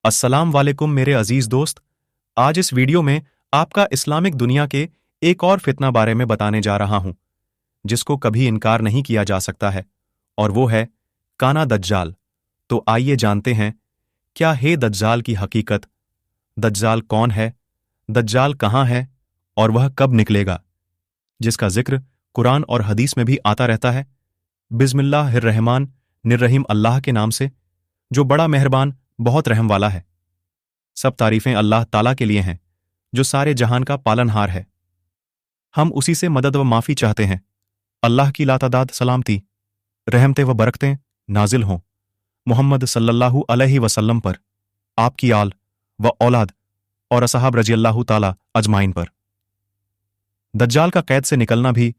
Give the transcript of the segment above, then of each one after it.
अस्सलाम वालेकुम मेरे अजीज दोस्त। आज इस वीडियो में आपका इस्लामिक दुनिया के एक और फितना बारे में बताने जा रहा हूं जिसको कभी इनकार नहीं किया जा सकता है, और वो है काना दज्जाल। तो आइए जानते हैं क्या है दज्जाल की हकीकत, दज्जाल कौन है, दज्जाल कहाँ है और वह कब निकलेगा, जिसका जिक्र कुरान और हदीस में भी आता रहता है। बिस्मिल्लाहिर्रहमान निर्रहीम, अल्लाह के नाम से जो बड़ा मेहरबान बहुत रहम वाला है। सब तारीफें अल्लाह ताला के लिए हैं जो सारे जहान का पालनहार है। हम उसी से मदद व माफ़ी चाहते हैं। अल्लाह की लातादाद सलामती, रहमतें व बरकतें नाजिल हों मुहम्मद सल्लल्लाहु अलैहि वसल्लम पर, आपकी आल व औलाद और असहाब रजी अल्लाह ताला अजमाइन पर। दज्जाल का कैद से निकलना भी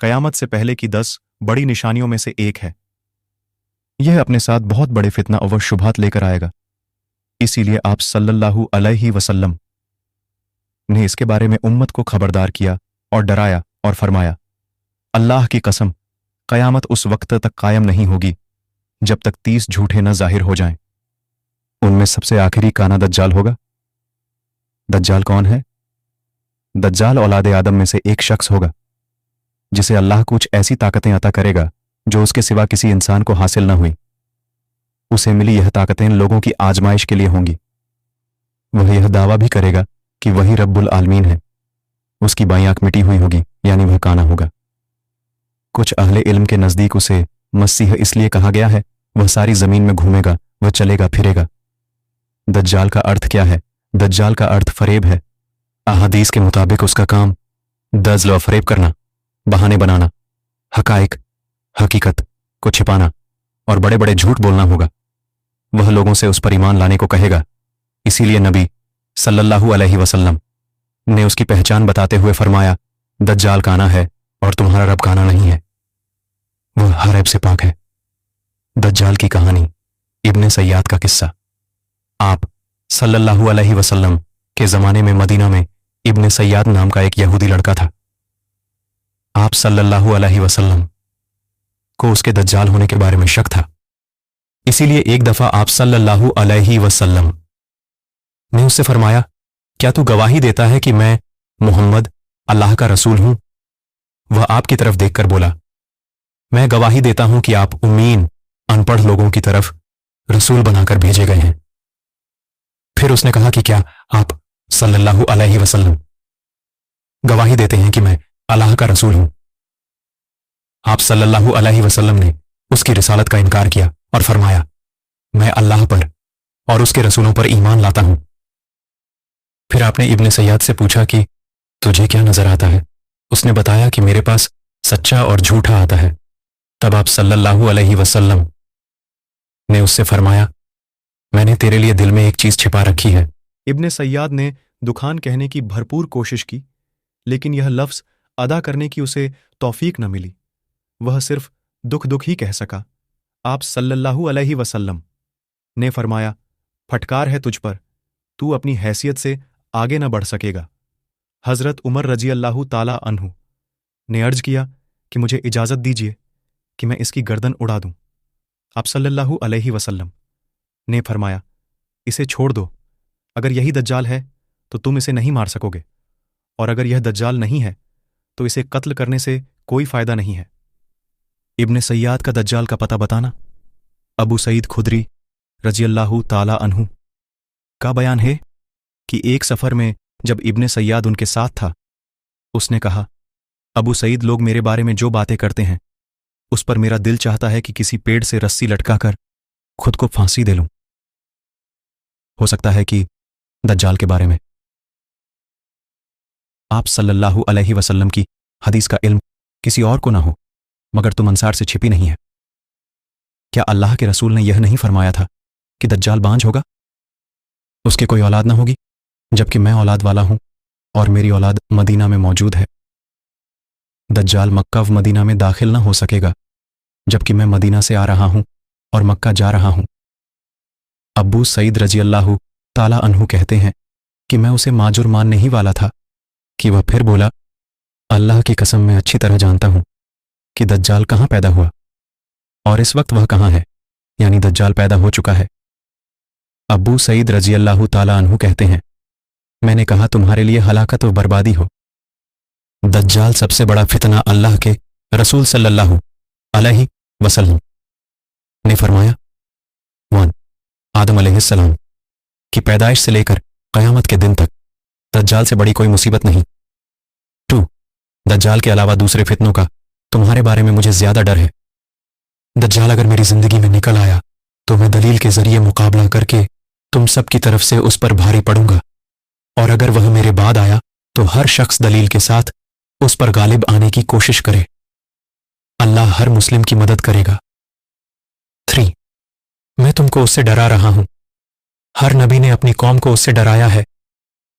कयामत से पहले की 10 बड़ी निशानियों में से एक है। यह अपने साथ बहुत बड़े फितना और शुबहात लेकर आएगा। इसीलिए आप सल्लल्लाहु अलैहि वसल्लम ने इसके बारे में उम्मत को खबरदार किया और डराया और फरमाया, अल्लाह की कसम, कयामत उस वक्त तक कायम नहीं होगी जब तक 30 झूठे न जाहिर हो जाएं। उनमें सबसे आखिरी काना दज्जाल होगा। दज्जाल कौन है? दज्जाल औलाद आदम में से एक शख्स होगा जिसे अल्लाह कुछ ऐसी ताकतें अता करेगा जो उसके सिवा किसी इंसान को हासिल न हुई। उसे मिली यह ताकतें लोगों की आजमाइश के लिए होंगी। वह यह दावा भी करेगा कि वही रब्बुल आलमीन है। उसकी बाईं आंख मिटी हुई होगी, यानी वह काना होगा। कुछ अहले इल्म के नजदीक उसे मसीह इसलिए कहा गया है, वह सारी जमीन में घूमेगा, वह चलेगा फिरेगा। दज्जाल का अर्थ क्या है? दज्जाल का अर्थ फरेब है। अहादीस के मुताबिक उसका काम दज्ल व फरेब करना, बहाने बनाना, हकाइक हकीकत को छिपाना और बड़े बड़े झूठ बोलना होगा। वह लोगों से उस पर ईमान लाने को कहेगा। इसीलिए नबी सल्लल्लाहु अलैहि वसल्लम ने उसकी पहचान बताते हुए फरमाया, दज्जाल काना है और तुम्हारा रब काना नहीं है, वह हर ऐब से पाक है। दज्जाल की कहानी, इब्ने सय्याद का किस्सा। आप सल्लल्लाहु अलैहि वसल्लम के जमाने में मदीना में इब्ने सय्याद नाम का एक यहूदी लड़का था। आप सल्लल्लाहु अलैहि वसल्लम को उसके दज्जाल होने के बारे में शक था। इसीलिए एक दफा आप सल्लल्लाहु अलैहि वसल्लम ने उससे फरमाया, क्या तू गवाही देता है कि मैं मुहम्मद अल्लाह का रसूल हूं? वह आपकी तरफ देखकर बोला, मैं गवाही देता हूं कि आप उम्मीन अनपढ़ लोगों की तरफ रसूल बनाकर भेजे गए हैं। फिर उसने कहा कि क्या आप सल्लल्लाहु अलैहि वसल्लम गवाही देते हैं कि मैं अल्लाह का रसूल हूं? आप सल्लल्लाहु अलैहि वसल्लम ने उसकी रिसालत का इनकार किया और फरमाया, मैं अल्लाह पर और उसके रसूलों पर ईमान लाता हूं। फिर आपने इब्ने सय्याद से पूछा कि तुझे क्या नजर आता है? उसने बताया कि मेरे पास सच्चा और झूठा आता है। तब आप सल्लल्लाहु अलैहि वसल्लम ने उससे फरमाया, मैंने तेरे लिए दिल में एक चीज छिपा रखी है। इब्ने सय्याद ने दुखान कहने की भरपूर कोशिश की, लेकिन यह लफ्ज अदा करने की उसे तौफीक न मिली। वह सिर्फ दुख दुख ही कह सका। आप सल्लल्लाहु अलैहि वसल्लम ने फरमाया, फटकार है तुझ पर, तू अपनी हैसियत से आगे न बढ़ सकेगा। हजरत उमर रजी अल्लाहु ताला अन्हु ने अर्ज किया कि मुझे इजाजत दीजिए कि मैं इसकी गर्दन उड़ा दूं। आप सल्लल्लाहु अलैहि वसल्लम ने फरमाया, इसे छोड़ दो। अगर यही दज्जाल है तो तुम इसे नहीं मार सकोगे, और अगर यह दज्जाल नहीं है तो इसे कत्ल करने से कोई फायदा नहीं है। इब्ने सय्याद का दज्जाल का पता बताना। अबू सईद खुदरी रजी अल्लाहु ताला अन्हु का बयान है कि एक सफर में जब इब्ने सय्याद उनके साथ था, उसने कहा, अबू सईद, लोग मेरे बारे में जो बातें करते हैं उस पर मेरा दिल चाहता है कि किसी पेड़ से रस्सी लटकाकर खुद को फांसी दे लूं। हो सकता है कि दज्जाल के बारे में आप सल्लल्लाहु अलैहि वसल्लम की हदीस का इल्म किसी और को ना हो मगर तुम अंसार से छिपी नहीं है। क्या अल्लाह के रसूल ने यह नहीं फरमाया था कि दज्जाल बांझ होगा, उसके कोई औलाद ना होगी, जबकि मैं औलाद वाला हूं और मेरी औलाद मदीना में मौजूद है। दज्जाल मक्का व मदीना में दाखिल ना हो सकेगा, जबकि मैं मदीना से आ रहा हूं और मक्का जा रहा हूं। अबू सईद रजी अल्लाहु ताला अन्हु कहते हैं कि मैं उसे माजुर मानने ही वाला था कि वह फिर बोला, अल्लाह की कसम, मैं अच्छी तरह जानता हूं कि दज्जाल कहां पैदा हुआ और इस वक्त वह कहां है, यानी दज्जाल पैदा हो चुका है। अब्बू सईद रजी अल्लाह ताला अन्हु कहते हैं, मैंने कहा तुम्हारे लिए हलाकत और बर्बादी हो। दज्जाल सबसे बड़ा फितना अल्लाह के रसूल सल्लल्लाहु अलैहि वसल्लम ने फरमाया, 1. आदम अलैहिस्सलाम की पैदाइश से लेकर क़यामत के दिन तक दज्जाल से बड़ी कोई मुसीबत नहीं। 2. दज्जाल के अलावा दूसरे फितनों का तुम्हारे बारे में मुझे ज्यादा डर है। दज्जाल अगर मेरी जिंदगी में निकल आया तो मैं दलील के जरिए मुकाबला करके तुम सब की तरफ से उस पर भारी पड़ूंगा, और अगर वह मेरे बाद आया तो हर शख्स दलील के साथ उस पर गालिब आने की कोशिश करे। अल्लाह हर मुस्लिम की मदद करेगा। 3. मैं तुमको उससे डरा रहा हूं। हर नबी ने अपनी कौम को उससे डराया है,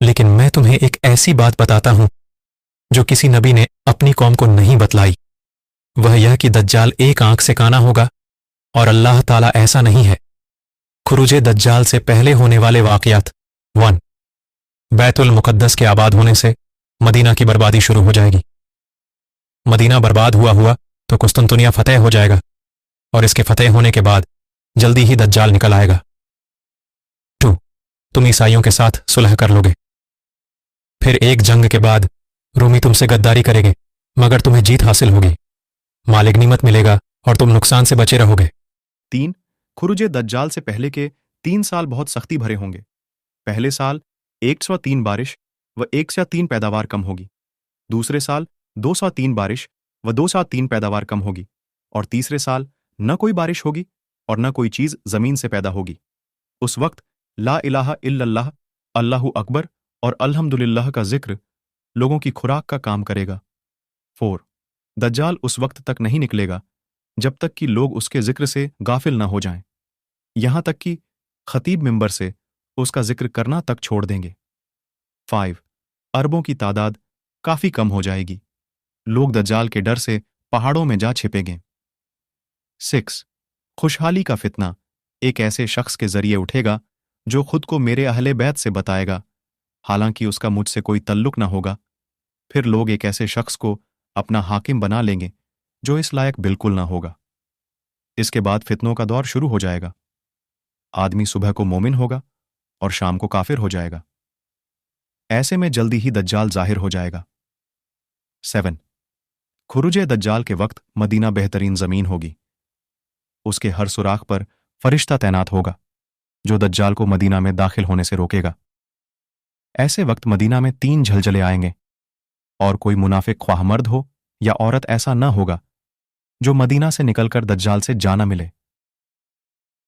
लेकिन मैं तुम्हें एक ऐसी बात बताता हूं जो किसी नबी ने अपनी कौम को नहीं बतलाई। वह यह कि दज्जाल एक आंख से काना होगा, और अल्लाह ताला ऐसा नहीं है। खुरूज दज्जाल से पहले होने वाले वाक़यात। 1. बैतुल मुक़द्दस के आबाद होने से मदीना की बर्बादी शुरू हो जाएगी। मदीना बर्बाद हुआ हुआ तो कुस्तुनतुनिया फतेह हो जाएगा, और इसके फतेह होने के बाद जल्दी ही दज्जाल निकल आएगा। 2. तुम ईसाइयों के साथ सुलह कर लोगे। फिर एक जंग के बाद रूमी तुमसे गद्दारी करेंगे, मगर तुम्हें जीत हासिल होगी। माल गनीमत मिलेगा और तुम नुकसान से बचे रहोगे। 3. खुरूज दज्जाल से पहले के 3 साल बहुत सख्ती भरे होंगे। पहले साल 103 बारिश व 103 पैदावार कम होगी। दूसरे साल 203 बारिश व 203 पैदावार कम होगी। और तीसरे साल न कोई बारिश होगी और न कोई चीज जमीन से पैदा होगी। उस वक्त ला इलाहा इल्लल्लाह, अल्लाहु अकबर और अल्हम्दुलिल्लाह का जिक्र लोगों की खुराक का काम करेगा। 4. दज्जाल उस वक्त तक नहीं निकलेगा जब तक कि लोग उसके जिक्र से गाफिल न हो जाएं, यहां तक कि खतीब मिंबर से उसका जिक्र करना तक छोड़ देंगे। 5. अरबों की तादाद काफी कम हो जाएगी। लोग दज्जाल के डर से पहाड़ों में जा छिपेंगे। 6. खुशहाली का फितना एक ऐसे शख्स के जरिए उठेगा जो खुद को मेरे अहले बैत से बताएगा, हालांकि उसका मुझसे कोई तल्लुक न होगा। फिर लोग एक ऐसे शख्स को अपना हाकिम बना लेंगे जो इस लायक बिल्कुल ना होगा। इसके बाद फितनों का दौर शुरू हो जाएगा। आदमी सुबह को मोमिन होगा और शाम को काफिर हो जाएगा। ऐसे में जल्दी ही दज्जाल जाहिर हो जाएगा। 7. खुरूज दज्जाल के वक्त मदीना बेहतरीन जमीन होगी। उसके हर सुराख पर फरिश्ता तैनात होगा जो दज्जाल को मदीना में दाखिल होने से रोकेगा। ऐसे वक्त मदीना में 3 झलझले आएंगे, और कोई मुनाफिक ख्वाह मर्द हो या औरत ऐसा न होगा जो मदीना से निकलकर दज्जाल से जाना मिले।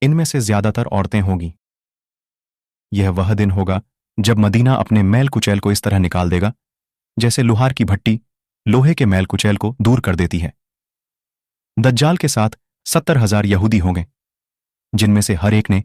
इनमें से ज्यादातर औरतें होंगी। यह वह दिन होगा जब मदीना अपने मैल कुचैल को इस तरह निकाल देगा जैसे लुहार की भट्टी लोहे के मैल कुचैल को दूर कर देती है। दज्जाल के साथ 70,000 यहूदी होंगे, जिनमें से हर एक ने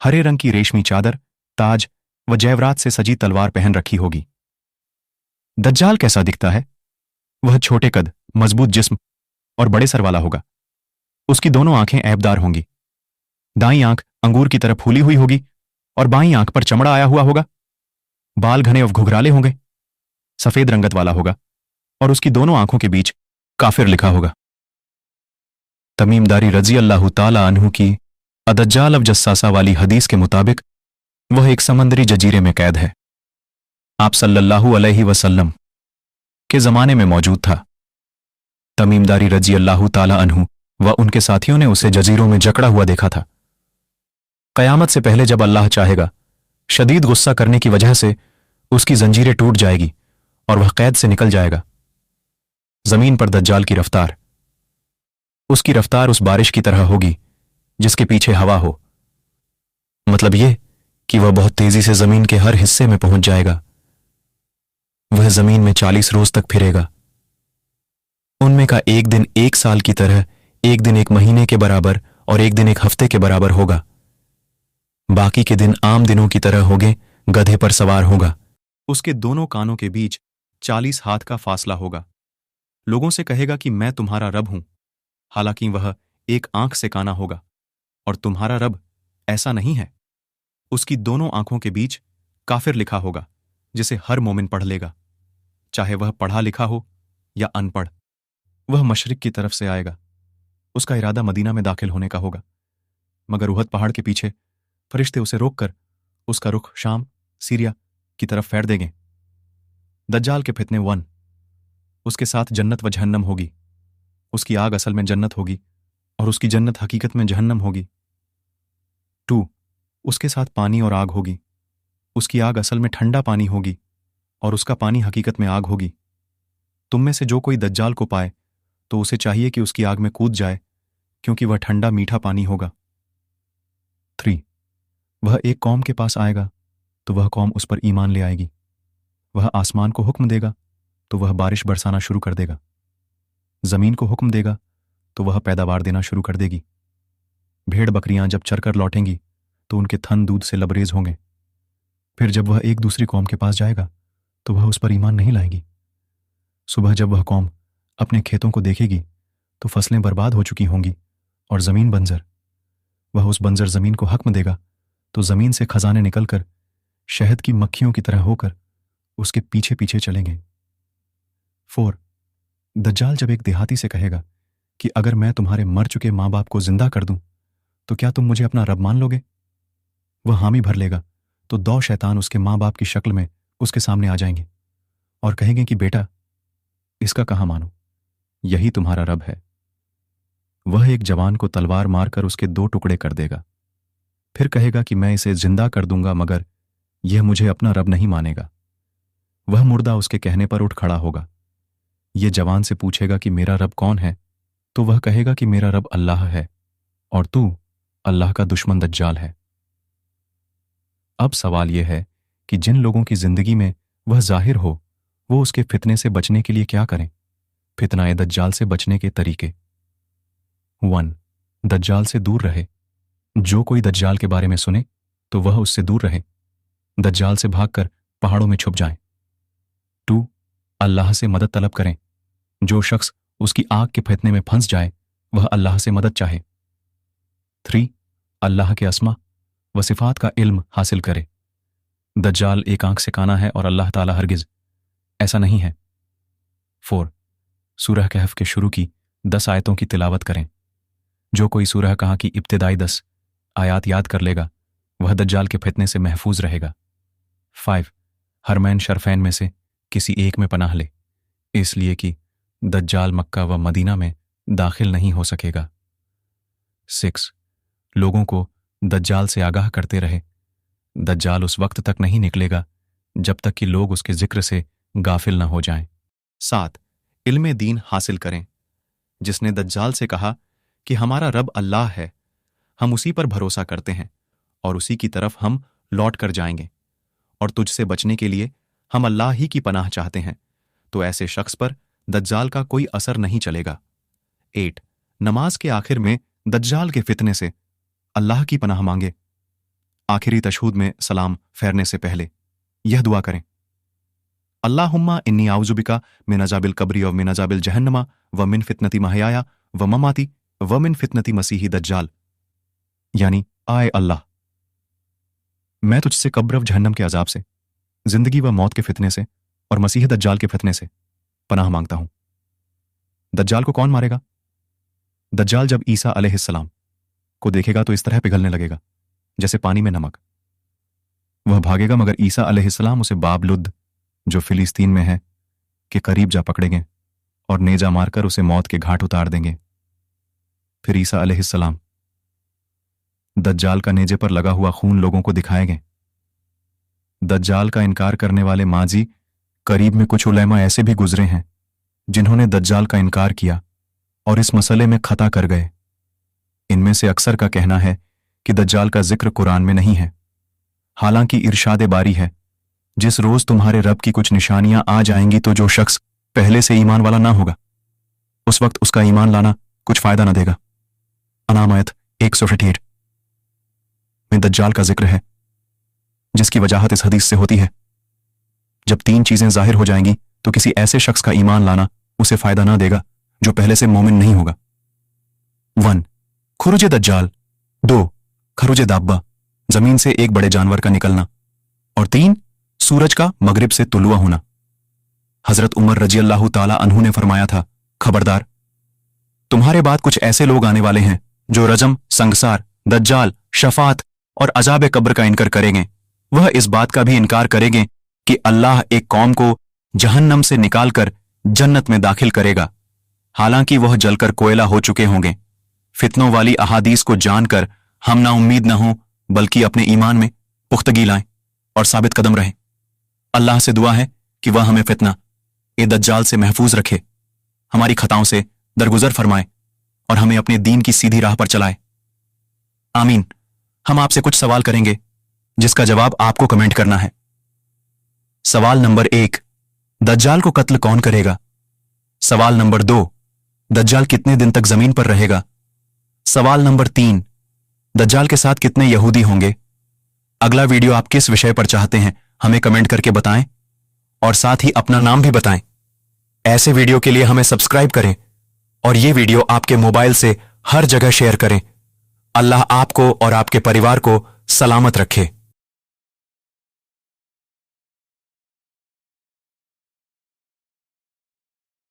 हरे रंग की रेशमी चादर, ताज व जैवरात से सजी तलवार पहन रखी होगी। दज्जाल कैसा दिखता है? वह छोटे कद, मजबूत जिस्म और बड़े सर वाला होगा। उसकी दोनों आंखें ऐबदार होंगी। दाईं आंख अंगूर की तरह फूली हुई होगी और बाईं आंख पर चमड़ा आया हुआ होगा। बाल घने और घुघराले होंगे। सफेद रंगत वाला होगा और उसकी दोनों आंखों के बीच काफिर लिखा होगा। तमीमदारी रजी अल्लाह ताला अन्हु की अदज्जाल अव जस्सासा वाली हदीस के मुताबिक वह एक समंदरी जजीरे में कैद है। आप सल्लल्लाहु अलैहि वसल्लम के जमाने में मौजूद था। तमीमदारी रजी अल्लाह ताला अन्हु व उनके साथियों ने उसे जजीरों में जकड़ा हुआ देखा था। कयामत से पहले जब अल्लाह चाहेगा, शदीद गुस्सा करने की वजह से उसकी जंजीरें टूट जाएगी और वह कैद से निकल जाएगा। जमीन पर दज्जाल की रफ्तार, उसकी रफ्तार उस बारिश की तरह होगी जिसके पीछे हवा हो। मतलब यह कि वह बहुत तेजी से जमीन के हर हिस्से में पहुंच जाएगा। वह जमीन में 40 रोज तक फिरेगा। उनमें का एक दिन 1 साल की तरह, एक दिन 1 महीने के बराबर और एक दिन 1 हफ्ते के बराबर होगा। बाकी के दिन आम दिनों की तरह होंगे। गधे पर सवार होगा। उसके दोनों कानों के बीच 40 हाथ का फासला होगा। लोगों से कहेगा कि मैं तुम्हारा रब हूं, हालांकि वह एक आंख से काना होगा और तुम्हारा रब ऐसा नहीं है। उसकी दोनों आंखों के बीच काफिर लिखा होगा जिसे हर मोमिन पढ़ लेगा, चाहे वह पढ़ा लिखा हो या अनपढ़। वह मशरिक की तरफ से आएगा। उसका इरादा मदीना में दाखिल होने का होगा, मगर उहद पहाड़ के पीछे फरिश्ते उसे रोककर उसका रुख शाम, सीरिया की तरफ फेर देंगे। दज्जाल के फितने 1, उसके साथ जन्नत व जहन्नम होगी। उसकी आग असल में जन्नत होगी और उसकी जन्नत हकीकत में जहन्नम होगी। 2, उसके साथ पानी और आग होगी। उसकी आग असल में ठंडा पानी होगी और उसका पानी हकीकत में आग होगी। तुम में से जो कोई दज्जाल को पाए तो उसे चाहिए कि उसकी आग में कूद जाए, क्योंकि वह ठंडा मीठा पानी होगा। 3, वह एक कौम के पास आएगा तो वह कौम उस पर ईमान ले आएगी। वह आसमान को हुक्म देगा तो वह बारिश बरसाना शुरू कर देगा। जमीन को हुक्म देगा तो वह पैदावार देना शुरू कर देगी। भेड़ बकरियां जब चरकर लौटेंगी तो उनके थन दूध से लबरेज होंगे। फिर जब वह एक दूसरी कौम के पास जाएगा तो वह उस पर ईमान नहीं लाएगी। सुबह जब वह कौम अपने खेतों को देखेगी तो फसलें बर्बाद हो चुकी होंगी और जमीन बंजर। वह उस बंजर जमीन को हक्म देगा तो जमीन से खजाने निकलकर शहद की मक्खियों की तरह होकर उसके पीछे पीछे चलेंगे। 4, दज्जाल जब एक देहाती से कहेगा कि अगर मैं तुम्हारे मर चुके माँ बाप को जिंदा कर दूं तो क्या तुम मुझे अपना रब मान लोगे? वह हामी भर लेगा तो 2 शैतान उसके माँ बाप की शक्ल में उसके सामने आ जाएंगे और कहेंगे कि बेटा, इसका कहाँ मानो, यही तुम्हारा रब है। वह एक जवान को तलवार मारकर उसके 2 टुकड़े कर देगा। फिर कहेगा कि मैं इसे जिंदा कर दूंगा, मगर यह मुझे अपना रब नहीं मानेगा। वह मुर्दा उसके कहने पर उठ खड़ा होगा। यह जवान से पूछेगा कि मेरा रब कौन है, तो वह कहेगा कि मेरा रब अल्लाह है और तू अल्लाह का दुश्मन दज्जाल है। अब सवाल यह है कि जिन लोगों की जिंदगी में वह जाहिर हो, वो उसके फितने से बचने के लिए क्या करें? फितनाए दज्जाल से बचने के तरीके। 1, दज्जाल से दूर रहे। जो कोई दज्जाल के बारे में सुने तो वह उससे दूर रहे। दज्जाल से भागकर पहाड़ों में छुप जाएं। 2, अल्लाह से मदद तलब करें। जो शख्स उसकी आग के फितने में फंस जाए वह अल्लाह से मदद चाहे। 3, अल्लाह के अस्मा व सिफात का इल्म हासिल करे। दज्जाल एक आंख से काना है और अल्लाह ताला हरगिज ऐसा नहीं है। 4, सूरह कहफ के शुरू की 10 आयतों की तिलावत करें। जो कोई सूरह कहा की इब्तिदाई 10 आयात याद कर लेगा वह दज्जाल के फितने से महफूज रहेगा। 5, हरमैन शरफैन में से किसी एक में पनाह ले, इसलिए कि दज्जाल मक्का व मदीना में दाखिल नहीं हो सकेगा। 6, लोगों को दज्जाल से आगाह करते रहे। दज्जाल उस वक्त तक नहीं निकलेगा जब तक कि लोग उसके जिक्र से गाफिल न हो जाएं। 7, इल्मे दीन हासिल करें। जिसने दज्जाल से कहा कि हमारा रब अल्लाह है, हम उसी पर भरोसा करते हैं और उसी की तरफ हम लौट कर जाएंगे, और तुझसे बचने के लिए हम अल्लाह ही की पनाह चाहते हैं, तो ऐसे शख्स पर दज्जाल का कोई असर नहीं चलेगा। 8, नमाज के आखिर में दज्जाल के फितने से अल्लाह की पनाह मांगे। आखिरी तशहूद में सलाम फेरने से पहले यह दुआ करें, अल्लाहुम्मा इन्नी आउज़ु बिका मिन अज़ाबिल कब्री व मिन अज़ाबिल जहन्नमा व मिन फितनती महयाया व ममाती व मिन फितनती मसीही दज्जाल। यानी, आए अल्लाह, मैं तुझसे कब्र व जहन्नम के अजाब से, जिंदगी व मौत के फितने से और मसीह दज्जाल के फितने से पनाह मांगता हूं। दज्जाल को कौन मारेगा? दज्जाल जब ईसा अलैहिस्सलाम को देखेगा तो इस तरह पिघलने लगेगा जैसे पानी में नमक। वह भागेगा मगर ईसा अलैहिस्सलाम उसे बाब लुद्द, जो फिलिस्तीन में है, के करीब जा पकड़ेंगे और नेजा मारकर उसे मौत के घाट उतार देंगे। फिर ईसा अलैहिस्सलाम दज्जाल का नेजे पर लगा हुआ खून लोगों को दिखाएंगे। दज्जाल का इनकार करने वाले माजी करीब में कुछ उलेमा ऐसे भी गुजरे हैं जिन्होंने दज्जाल का इनकार किया और इस मसले में खता कर गए। इनमें से अक्सर का कहना है कि दज्जाल का जिक्र कुरान में नहीं है, हालांकि इरशाद बारी है, जिस रोज तुम्हारे रब की कुछ निशानियां आ जाएंगी तो जो शख्स पहले से ईमान वाला ना होगा उस वक्त उसका ईमान लाना कुछ फायदा ना देगा। अनाम आयत 168 में दज्जाल का जिक्र है, जिसकी वजाहत इस हदीस से होती है, जब 3 चीजें जाहिर हो जाएंगी तो किसी ऐसे शख्स का ईमान लाना उसे फायदा ना देगा जो पहले से मोमिन नहीं होगा। 1, खुरुज दज्जाल। 2, खरुज दाब्बा, जमीन से एक बड़े जानवर का निकलना। और 3, सूरज का मगरिब से तुलुआ होना। हजरत उमर रजी अल्लाह ताला अन्हु ने फरमाया था, खबरदार, तुम्हारे बाद कुछ ऐसे लोग आने वाले हैं जो रजम, संगसार, दज्जाल, शफात और अजाब कब्र का इनकार करेंगे, वह इस बात का भी इनकार करेंगे कि अल्लाह एक कौम को जहन्नम से निकालकर जन्नत में दाखिल करेगा, हालांकि वह जलकर कोयला हो चुके होंगे। फितनों वाली अहादीस को जानकर हम ना उम्मीद न हों, बल्कि अपने ईमान में पुख्तगी लाएं और साबित कदम रहें। अल्लाह से दुआ है कि वह हमें फितना ए दज्जाल से महफूज रखे, हमारी खताओं से दरगुजर फरमाए और हमें अपने दीन की सीधी राह पर चलाए। आमीन। हम आपसे कुछ सवाल करेंगे जिसका जवाब आपको कमेंट करना है। सवाल नंबर 1, दज्जाल को कत्ल कौन करेगा? सवाल नंबर 2, दज्जाल कितने दिन तक जमीन पर रहेगा? सवाल नंबर 3, दज्जाल के साथ कितने यहूदी होंगे? अगला वीडियो आप किस विषय पर चाहते हैं हमें कमेंट करके बताएं और साथ ही अपना नाम भी बताएं। ऐसे वीडियो के लिए हमें सब्सक्राइब करें और ये वीडियो आपके मोबाइल से हर जगह शेयर करें। अल्लाह आपको और आपके परिवार को सलामत रखे।